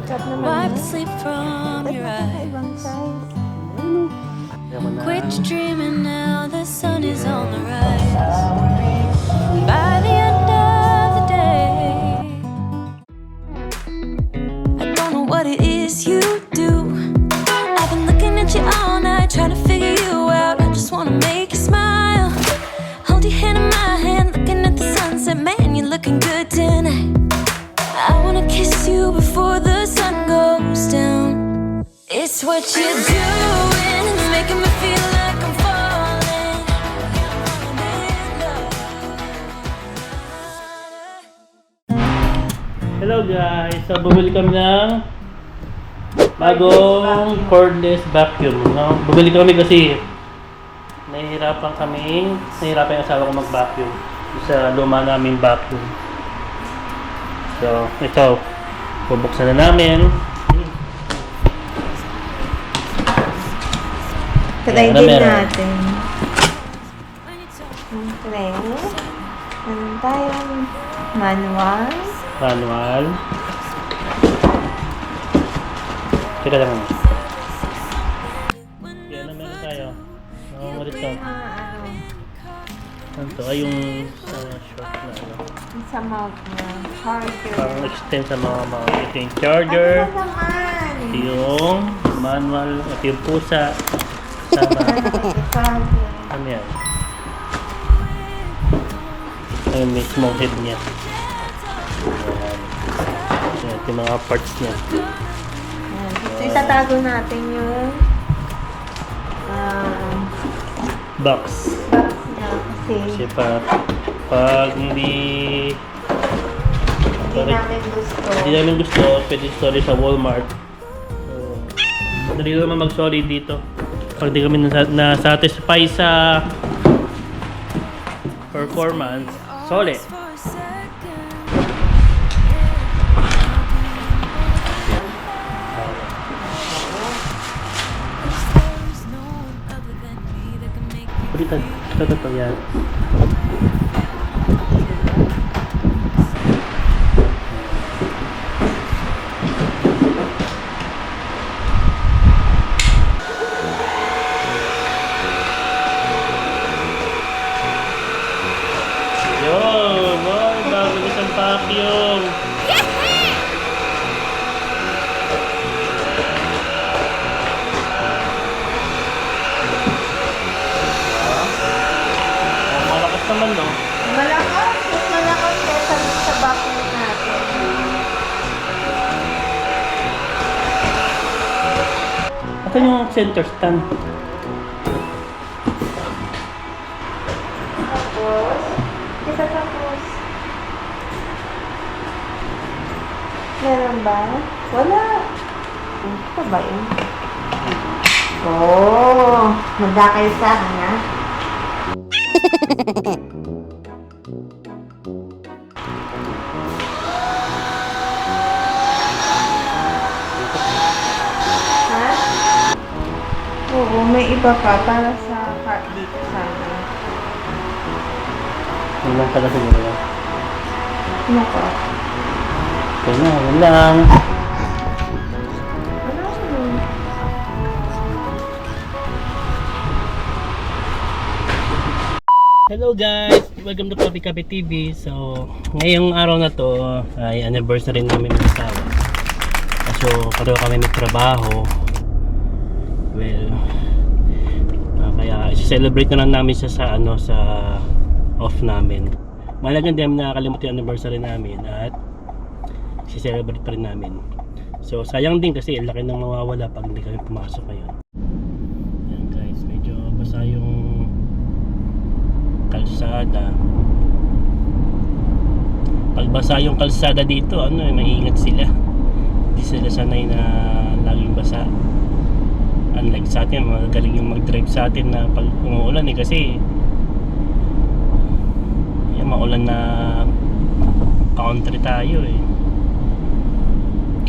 Wipe the sleep from your eyes. Quit dreaming now, the sun is on the rise. By the end of the day, I don't know what it is you do. I've been looking at you all night, trying to figure you out. I just wanna make you smile. Hold your hand in my hand, looking at the sunset. Man, you're looking good tonight. I wanna kiss you before the sun goes down. It's what you're doing, it's making me feel like I'm falling. Hello guys! So bumili kami ng bagong cordless vacuum. No? Bumili kami kasi nahihirapan yung asawa ko mag-vacuum sa luma naming vacuum. So ito, bubuksan na namin. Try din natin. Try. Meron tayong manual. Teka lang. Yan na meron tayo. Ulit to. Ano to? Ay yung short na ano. Sa mount na. Charger. Parang extend sa mga mount. Ito yung charger. Ano naman? Ito yung manual. Ito yung pusa. Sama. Ano yan? Ito yung mismong head niya. Ayan. Ito yung mga parts niya. So, itatago natin yung Box. box niya Kasi pag hindi namin gusto, pwede sorry sa Walmart. So, madali naman mag-sorry dito. Pag di kami na-satisfy sa performance, solid. Ito yan. Yun! Boy, bago isang vacuum! Malakas naman, no? Malakas. Mas malakas kaysa sa vacuum natin. Ito yung center stand. Tapos, meron ba? Wala. Ito ba yun? Oh, manda kayo sa akin, ha? Ha? Oo, may iba pa para sa part dito sana. Yun lang pala siguro lang. Ano ka? Okay na, yun lang. Ano? Hello guys! Welcome to Papi Kape TV. So, ngayong araw na to ay anniversary namin ng asawa. So, pareho kami nagtrabaho. Well, kaya i-celebrate na lang namin siya sa sa off namin. Malagang di namin nakakalimutan yung anniversary namin at i-celebrate pa rin namin. So, sayang din kasi laki nang mawawala pag hindi kami pumasok ngayon. Ayan guys, medyo basa yung kalsada. Pag basa yung kalsada dito, maingat sila. Hindi sila sanay na laging basa. Unlike sa atin, magaling yung mag-drive sa atin na pag umuulan kasi yung maulan na country tayo eh.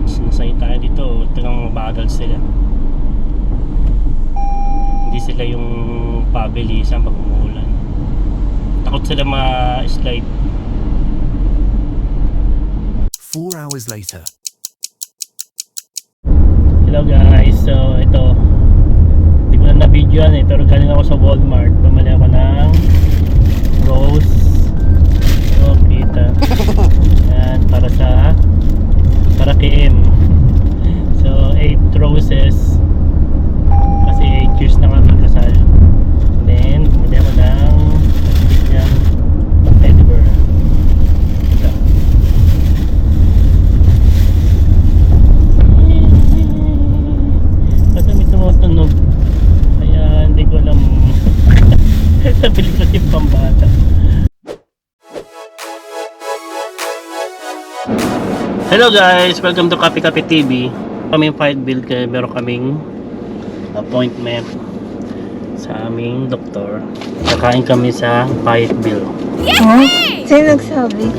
Sinasay tayo dito, talagang mabagal sila. Hindi sila yung pabilisan pag umuulan. Takot sila ma-slide. 4 hours later. Hello guys, so ito hindi ko na na-videoan pero galing ako sa Walmart, bumili ako ng rose. So kita yan, para kay M. So 8 roses kasi 8 years na kami kasal. Then bumili ako ng yung teddy bear. Ito. Kasi may tumutunog, kaya hindi ko alam. Nabili ko yung pambata. Hello guys, welcome to Kape Kape TV. Kaming fight bill kaya meron kaming appointment sa aming doktor. Kakain kami sa fight bill. Huh? Sino nagsabi?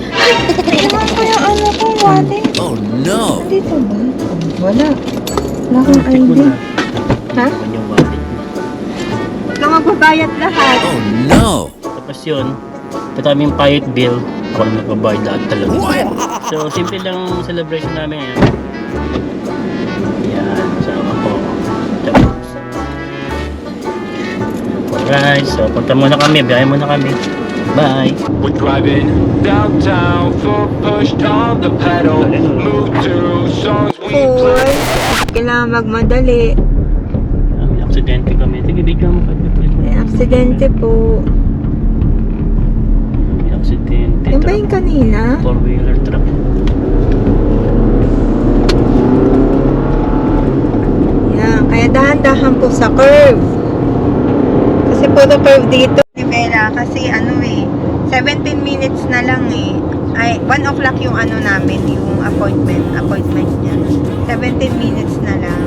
Tingnan ko yung ano ko, wallet. Oh no! Dito ba? Wala. Wala akong Check mo ID. na. Ha? Ano yung wallet niya. Huwag ka magbabayad lahat. Oh no! Tapos yun, ito aming fight bill. Ako lang nagbabayad lahat talaga. So, simple lang celebration namin ngayon. Yan, sama ko. Alright, so punta muna kami, biyahe muna kami. Bye! We're driving downtown, foot pushed on the pedal. Move to songs we Cool. play. Kailangan magmadali. May aksidente kami. Sige, bigyan mo kami. May aksidente po. May aksidente. Yan ba yung kanina? 4-wheeler truck. Yan. Kaya dahan-dahan po sa curve. Kasi puro curve dito. Bella, kasi ano 17 minutes na lang Ay, 1 o'clock yung ano namin, yung appointment niya. 17 minutes na lang.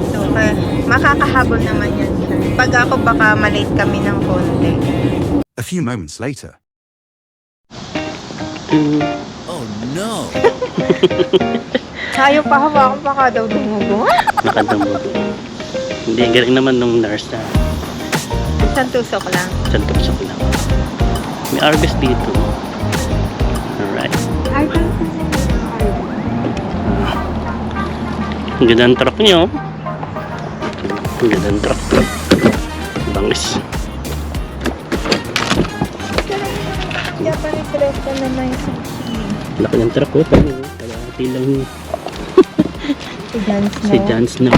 So, kaya makakahabol naman yan siya. Pag ako baka malate kami ng konti. A few moments later. Oh no! Ayaw pa hawakan, baka daw dumugo. Nakadamo. Hindi, galing naman nung nurse na. Isang tusok lang. Isang tusok lang. May Arby's dito. Alright. Ay, Ang ganda ng truck niyo. Ang ganda ng truck. Bangis. Japanese restaurant na may sushi. Laki ng truck ko. Kalahati lang Si Dance si John Snow.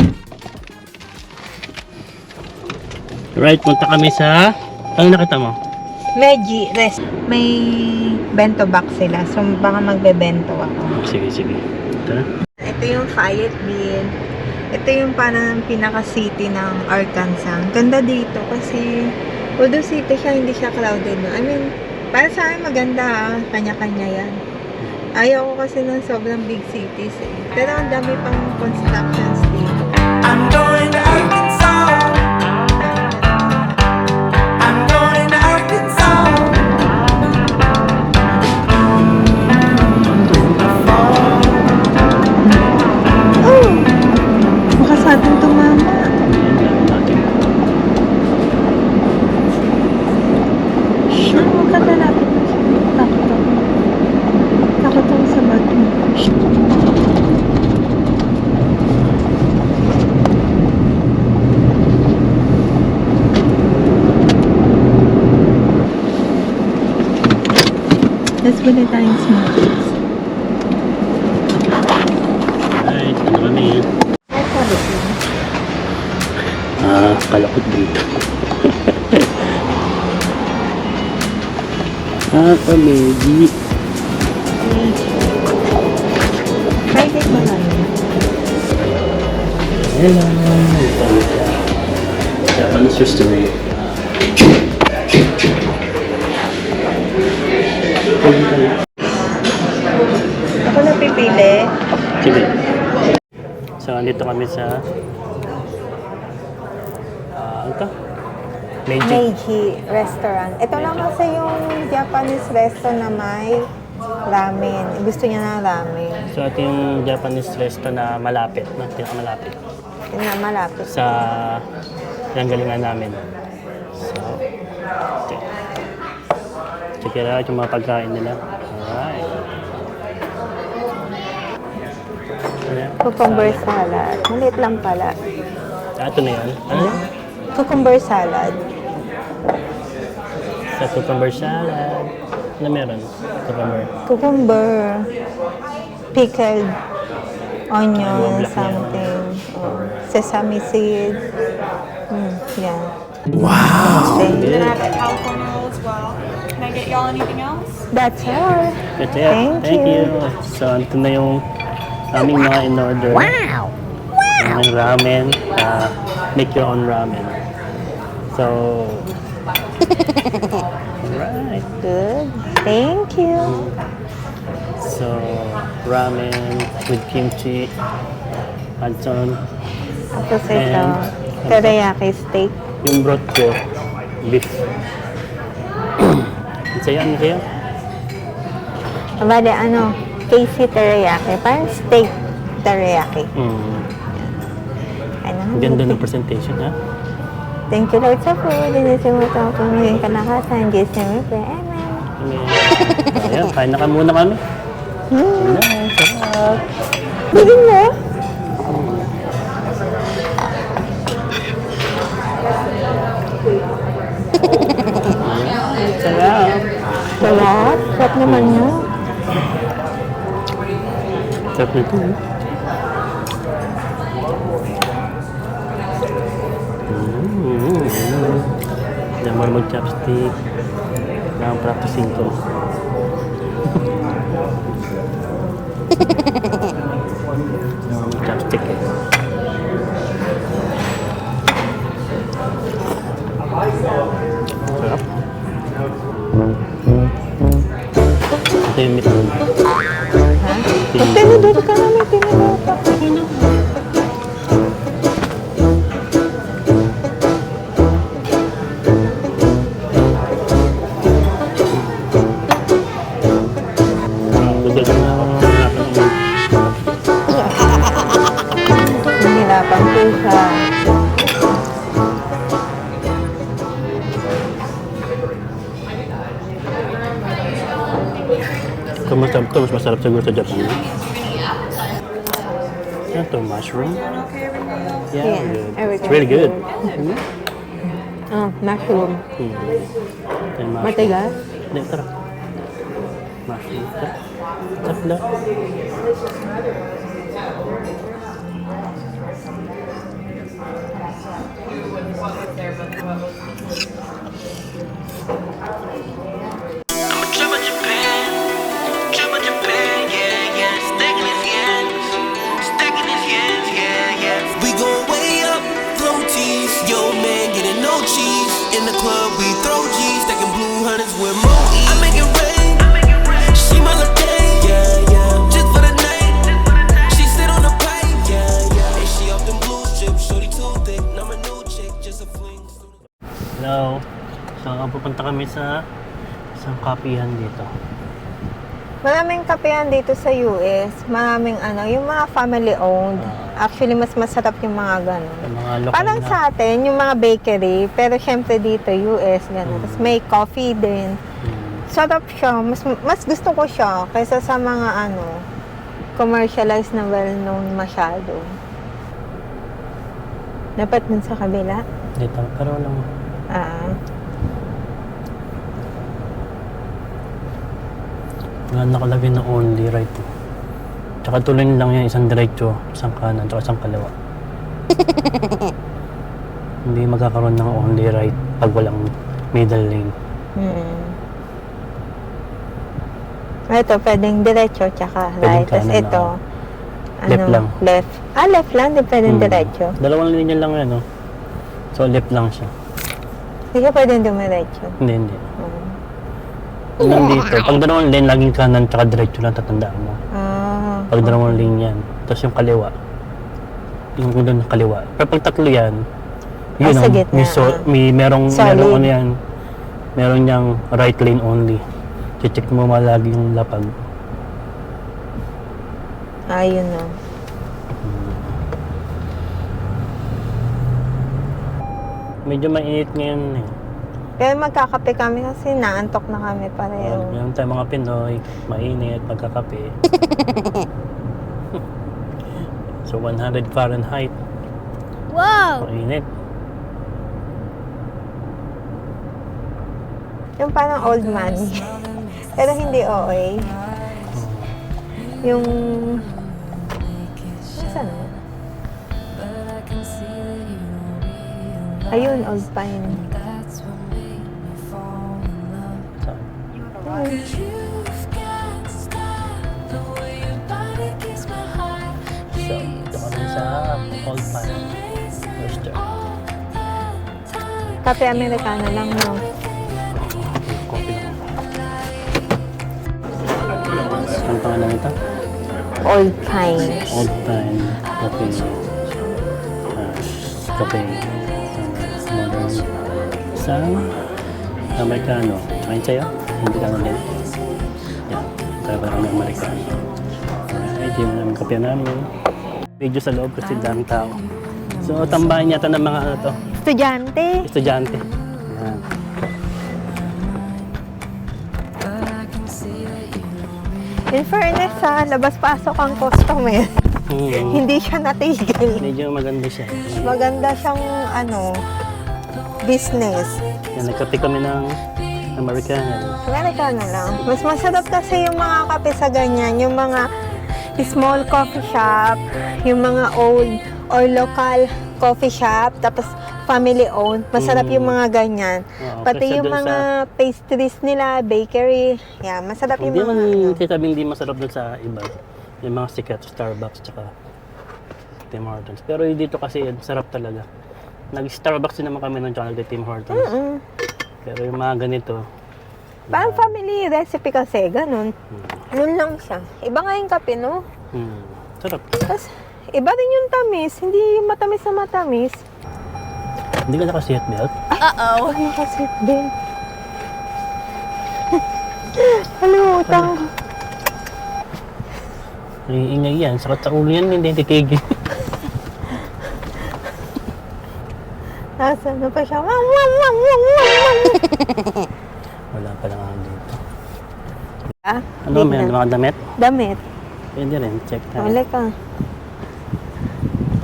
Right, punta kami sa... Ano nakita mo? Meiji Rest. May bento box sila. So, baka magbe-bento ako. Sige, sige. Tara. Ito yung Fayetteville. Ito yung parang pinaka-city ng Arkansas. Ganda dito kasi although city siya, hindi siya crowded. No? I mean, para sa akin maganda kanya-kanya yan. Ayaw ko kasi ng sobrang big cities Pero ang dami pang constructions dito. I'm going to Arkansas. I'm going to Arkansas. Oh! Baka sa atin tumama. Shhh! Huwag ka lalapit na siya. Takot ako. Takot ako sa bato. Shhh! Let's bili tayong smoothies. Right, ano kami? Ay, kalapit. Kalakot dito. Pamedi. Try this ba namin? Hello. Japanese restaurant. Ako na pipili. Sige. So, andito kami sa ano to? Meiji. Meiji Restaurant. Ito lang kasi yung Japanese resto na may ramen. Gusto niya ng ramen. So, ito yung Japanese resto na malapit, na pinakamalapit Yun na malapit. sa pinanggalingan namin. So, okay. Check it out yung mga pagkain nila. Alright. Ayan. Cucumber salad. Maliit lang pala. Ito na yan. Ano yan? Cucumber salad. Sa cucumber salad. Ano meron? Cucumber. Cucumber. Pickled onion, black na yan. something. Sesame seed. Yeah. Wow. Thank you. Can I have that California roll as well? Can I get y'all anything else? That's all. That's it. Thank you. So, ito na yung aming mga in-order. Wow! Aming ramen. Make your own ramen. So, alright. Good. Thank you. So, ramen with kimchi. Hanson. Tapos ito, And- teriyaki steak. Yung broth ko, beef. Ano sa'yo? Ano sa'yo? Bale, KC teriyaki. Parang steak teriyaki. Ano? Ang ganda ng presentation, ha? Thank you, Lord, sa food. Dinisin mo ito ako ng kalakasan. Diyos na may prayer. Amen. Ayan, kain na ka muna kami. Ayan, sarap. Bigyan mo? Sarap. Sarap. Sarap naman niya. Sarap nito, eh. Hindi mo mag-chopstick. Kailangan practicing ko. Kailangan mag-chopstick eh. Sarap. Ito yung meat. Tinidor ka namin, tinidor ka. Nahirapan ko siya. Kung masarap to, mas masarap siguro sa Japan. Ano to, mushroom? Yeah, Yeah, good. everything It's really good. Mushroom. Ito yung mushroom. Matigas? Hindi, tara. Mushroom. Tara. Tapla. We go way up, floaties. Yo, man, getting no cheese. In the club, we throw G's. Stacking blue hunters with Moe. I make it rain. She my lady. Yeah, yeah. Just for the night. She sit on the pipe. Yeah, yeah. And she off them blue strips. Shorty too thick. Now my new chick. Just a fling. Hello. So, pupunta kami sa isang kapihan dito. Maraming kapehan dito sa US. Maraming yung mga family owned. Actually, mas masarap yung mga ganun. Yung mga lokal Parang na. sa atin, yung mga bakery. Pero syempre dito, US, ganun. Tapos may coffee din. Sarap siya. Mas gusto ko siya kaysa sa mga commercialized na well-known masyado. Dapat dun sa kabila. Dito. Pero walang... Wala nakalagay na only right. Tsaka tuloy lang yung isang diretso, isang kanan, tsaka isang kaliwa. Hindi magkakaroon ng only right pag walang middle lane. Ito, pwedeng diretso tsaka Pwedeng right. Tapos kanan ito, Left lang. Left. Left lang. Di pwedeng diretso. Dalawang linya lang yan, no? So, left lang siya. Hindi ka pwedeng dumiretso. Hindi. Nandito, pag dalawang lane, laging kanan, tsaka diretso lang tatandaan mo. Pag dalawang lane yan. Tapos yung kaliwa. Yung doon kaliwa. Pero pag tatlo yan, yun sa gitna, merong Solid. yan. Meron niyang right lane only. Check mo malagi yung lapag. Yun o. Medyo mainit ngayon eh. Pero magkakape kami kasi naantok na kami pareho. Meron tayo mga Pinoy, mainit, magkakape. So 100 Fahrenheit. Wow! Mainit. Yung parang old money. Pero hindi OA. Yung... Saan? Ayun, old pine. So, ito kami sa Old Pine Oyster. Kape Americano lang, no? Coffee lang. Ang pangalan ito? Old pine. Old Pine Coffee. Kape. Modern. Isang Americano. Kain sa'yo? Hindi ka din. Yan. Kaya parang Americano. Alright, yun ang kape namin. Medyo sa loob kasi dami tao. So, tambahan yata ng mga ano to, Estudyante. estudyante. Yan. In fairness, sa labas-pasok ang customer. Hindi siya natigil. Medyo maganda siya. Maganda siyang, ano, business. Yan, nagkape kami ng Americano. Americano lang. Mas masarap kasi yung mga kape sa ganyan. Yung mga small coffee shop, yung mga old or local coffee shop, tapos family-owned. Masarap yung mga ganyan. Oo, Pati kasi yung dun mga pastries nila, bakery. Yeah, masarap yung Hindi mga... man sasabing hindi masarap dun sa iba. Yung mga sikat, Starbucks, tsaka Tim Hortons. Pero dito kasi sarap talaga. Nag-Starbucks din naman kami nung tsaka nag-Tim Hortons. Pero yung mga ganito, Parang family recipe kasi, ganun. Ganun lang siya. Iba nga yung kape, no? sarap. Tapos, iba rin yung tamis. Hindi yung matamis na matamis. Hindi ka naka-seatbelt? Uh-oh. Ano kasi din? Hello, utang. Iingay yan. Sakit sa ulo yan, hindi titigil. Nasaan na pa siya? Wang, wang, wang, wang, wang. Wala pa lang ako dito. Ah, Ano, di may na. mga damit? Damit. Pwede rin, check tayo. Wala ka.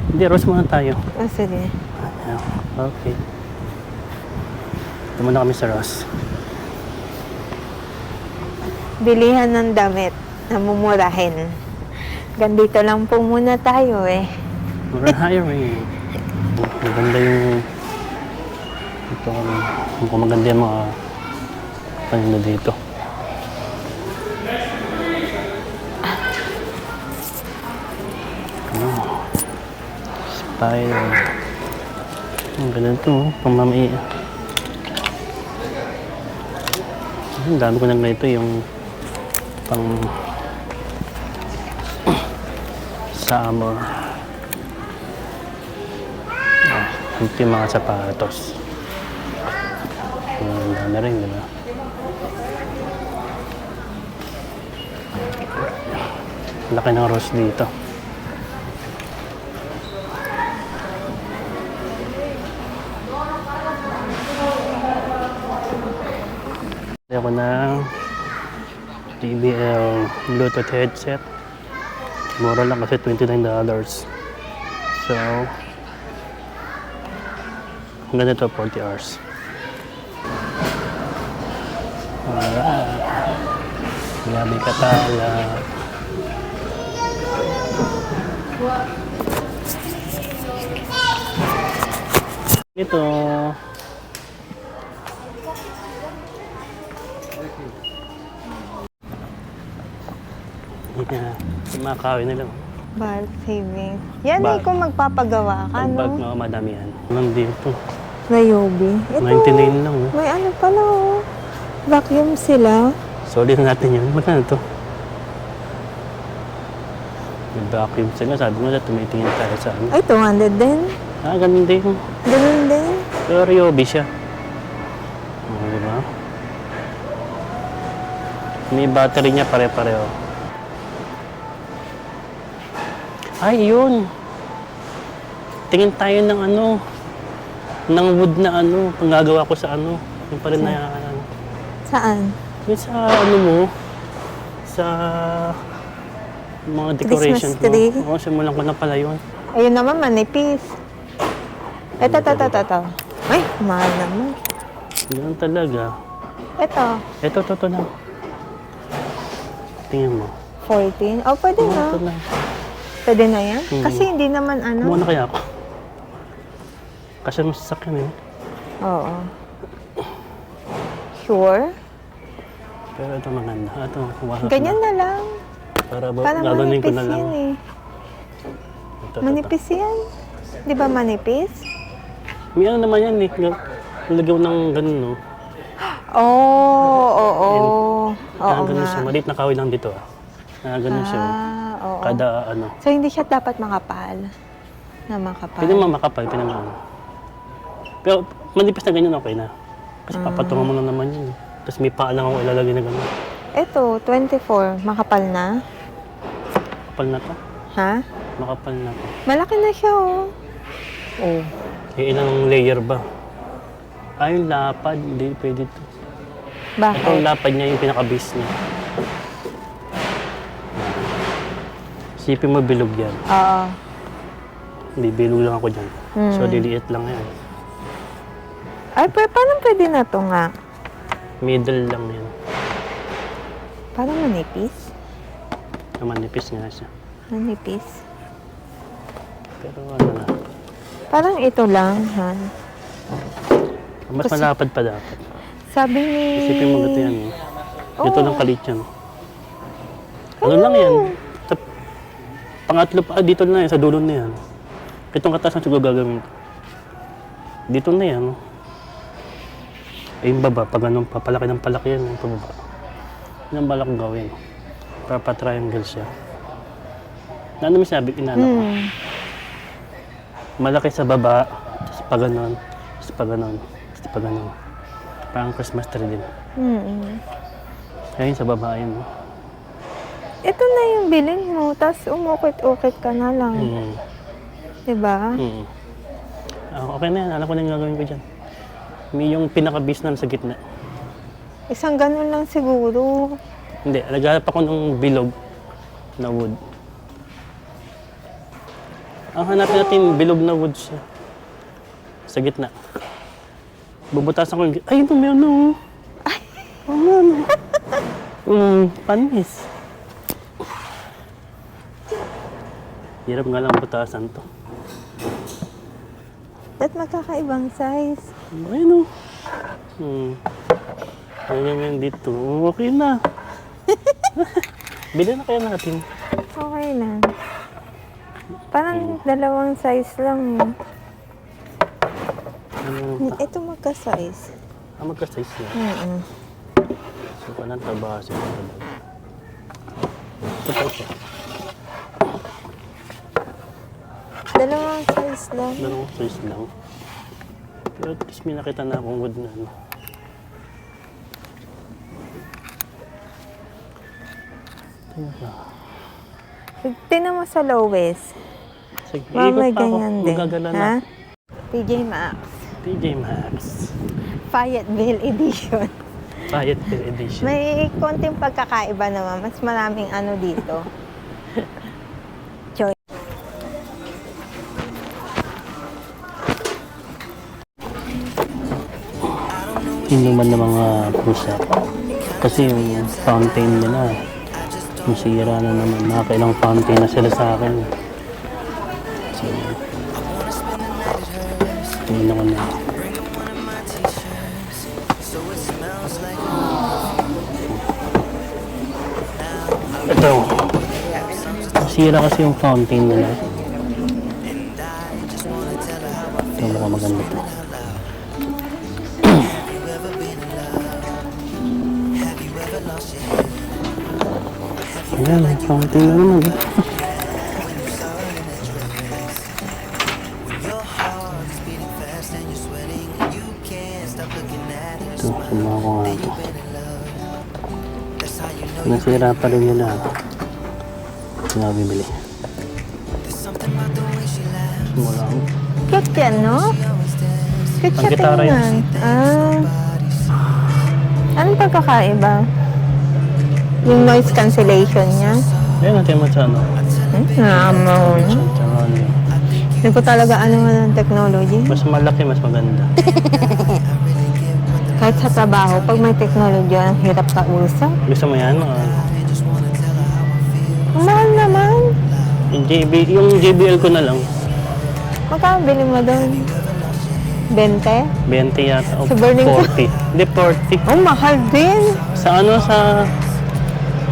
Hindi, Rose muna tayo. Ah, sige. Ayan, okay. Ito muna kami sa Ross. Bilihan ng damit na mumurahin. Gandito lang po muna tayo eh. We're hiring. Maganda yung... Ito, mukhang maganda yung mga kanina dito. Spider. Ang ganito, pamamay. Ang dami ko nang ganito yung pang summer. Ito yung mga sapatos. Ang dami rin, di ba? Laki ng rose dito. Ako ng JBL Bluetooth headset. Mura lang kasi $29. So, ang ganda ito, 40 hours. Alright. Grabe katala. Ito. Yeah, mga kawin na lang. Bulk savings. Yan Ba- eh kung magpapagawa ka, Ang bag no? mga madami yan. Lang dito. Nayobi. Ito, 99 lang. Oh. may ano pala oh. Vacuum sila. Solid na natin yun. Magkano to? May vacuum sila. Sabi mo na tumitingin tayo sa ano. Ay, 200 din. Ah, ganun din. Ganun din. Pero Ryobi siya. Oh, di ba? May battery niya pare-pareho. Ay, yun. Tingin tayo ng ano. Ng wood na ano. Panggagawa ko sa ano. Yung pa rin na ano. Saan? Yung sa ano mo. Sa Mga decoration Christmas tree. mo. Oo, simulan ko na pala yun. Ayun naman, manipis. Ito. Ay, mahal naman. Ganun talaga. Ito, Ito lang. Tingnan mo. 14. Oh, pwede na. Ito na. Pwede na yan? Mm. Kasi hindi naman ano. Muna kaya ako. Kasi mas sasakyan eh. Oo. Sure? Pero ito maganda. Ito, kuha ko Ganyan na lang. Para Parang gaganin ko manipis na lang. yan eh. Ito. Manipis yan. Di ba manipis? May ano naman yan eh. Nalagaw ng ganun, no? Oo. Oo Ganun nga. siya. Maliit na kahoy lang dito ah. Ganun siya. Oo. Kada ano. So, hindi siya dapat makapal. Na makapal. Pwede mo makapal, pwede mo ano. Pero manipis na ganyan okay na. Kasi papatungan mo na naman yun. Tapos may paa lang ako ilalagay na gano'n. Ito, 24. Makapal na? Makapal na to. Ha? Makapal na to. Malaki na siya, oh. Oh. Eh, ilang layer ba? Yung lapad. Hindi pwede to. Ito Bakit? yung lapad niya, yung pinaka-base niya. Sipin mo bilog yan. Oo. Hindi, bilog lang ako dyan. Hmm. So, liliit lang yan. Ay, paano pwede na to nga? Middle lang yan. Parang manipis. Manipis nga siya. Manipis. Pero ano na. Parang ito lang, Han. Mas Kasi- malapad pa dapat. Sabi ni... Isipin mo ganito yan. Ito Oo. lang kalit yan. Ano lang yan? Sa pangatlo pa, dito na yan, sa dulo na yan. Itong katas na siguro gagawin ko. Dito na yan. Eh, yung baba, pag anong papalaki ng palaki yan, yung pababa. Yan ang balak gawin. Para pa-triangle siya. Na ano may sabi, inano ko. Malaki sa baba, tapos pa ganon, tapos pa ganon, tapos pa ganon. Parang Christmas tree din. Ayun sa baba, yun. Ito na yung bilhin mo, tapos umukit-ukit ka na lang. Diba? Okay na yan, alam ko na yung gagawin ko dyan. May yung pinaka-base na sa gitna. Isang ganun lang siguro. Hindi, naghanap ako ng bilog na wood. Ang hanapin natin, bilog na wood siya. Sa gitna. Bubutasan ko yung... Ay, ito meron na. Ay! Panis. Hirap nga lang butasan to. At magkakaibang size. Ayun o. Ayun yan dito. Okay na. Bili na kaya natin. Okay na. Parang dalawang size lang. Ito magka-size. Magka-size na. So, kanang tabasin. Ito po siya. Dalawang size lang. Dalawang size lang. Pero at least may nakita na akong wood na ano. Tingnan mo sa lowest. Sige, Mamay ikot pa ako. ganyan din. Magagala na. Ha? TJ Maxx. TJ Maxx. Fayetteville Edition. Fayetteville Edition. May konting pagkakaiba naman. Mas maraming ano dito. Choice. Inuman ng mga pusa. Kasi yung fountain nila, masira na naman. Nakakailang fountain na sila sa akin. So, tingnan ko na. Ito. Masira kasi yung fountain nila. Ito mukhang maganda to. Ayan, fountain na naman. Ito, kumuha ko nga ito. Nasira pa rin nila. Hindi na bibili. Wala ako. Cute yan, no? Cute siya Pang-gitara yan. tingnan. Anong pagkakaiba? Yung noise cancellation niya? Ayun natin mo sa ano. Naman. Sa ano. Hindi ko talaga ano ng technology. Mas malaki, mas maganda. Kahit sa trabaho, pag may technology, ang hirap kausap. Gusto mo yan? Ang mahal naman. Yung JBL ko na lang. Magkano bili mo doon? 20? 20 yata. O Sa Burlington? 40. Hindi, 40. Oh, mahal din. Sa ano, sa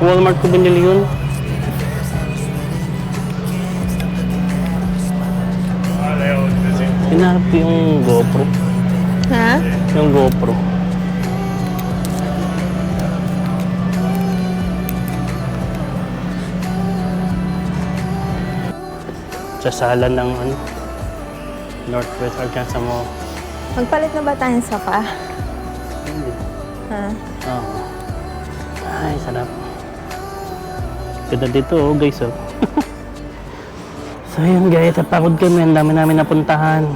Walmart ko binili yun. Hinahanap ko yung GoPro. Ha? Yung GoPro. Sa sala ng ano, Northwest Arkansas mo. Magpalit na ba tayong sofa? Hindi. Ha? Oo. Ay, sarap. Ganda dito, oh, guys, oh. So, yun, guys. Napagod kami. Ang dami namin napuntahan.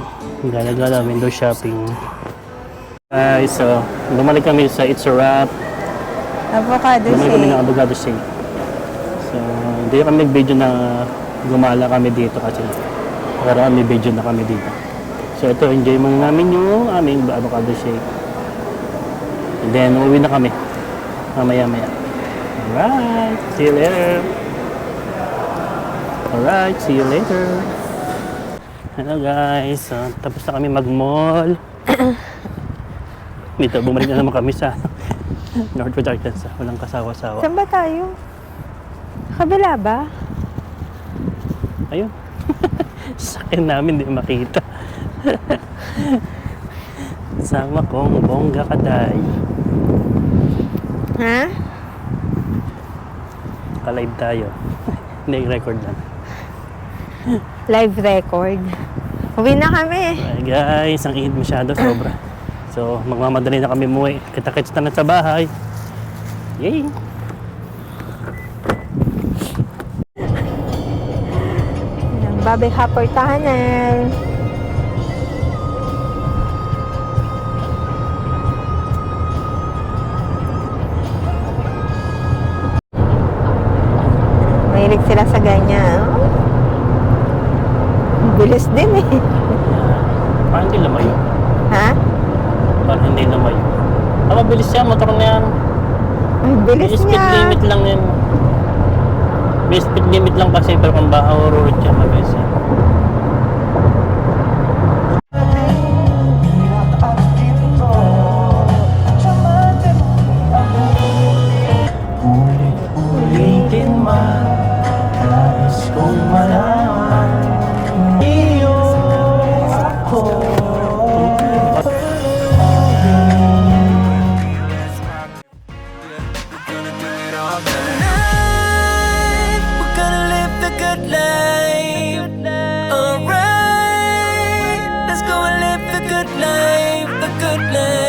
Gala-gala, window shopping. Guys, so, bumalik kami sa It's a Wrap. Avocado Bumalik kami ng shake. avocado shake. So, hindi kami nag-video na gumala kami dito kasi may video na kami dito. So, ito, enjoy muna namin yung aming avocado shake. And then, uwi na kami. Mamaya-maya. Alright, see you later. Alright, see you later. Hello guys, so, tapos na kami mag-mall. Dito, bumalik na naman kami sa Northwest Arkansas. Walang kasawa-sawa. Saan ba tayo? Kabila ba? Ayun. Sakyan namin, di makita. Sama kong bongga kaday. Ha? Ka-live tayo. Hindi, record lang. Live record. Uwi na kami. Ay guys, ang init masyado, sobra. So, magmamadali na kami muwi. Kita-kits na sa bahay. Yay! Bobby Hopper Tunnel. Mahilig sila sa ganyan. Bilis din eh. Parang hindi lumayo. Ha? Parang hindi lumayo. Mabilis siya, motor na yan. Ang bilis May speed niya. limit lang yan. May speed limit lang kasi pero kung ba-road siya, mabilis yan. Ulitin man, nais kong malaman iyo ako. Tonight, we're gonna live the good life. Alright, let's go and live the good life, the good life.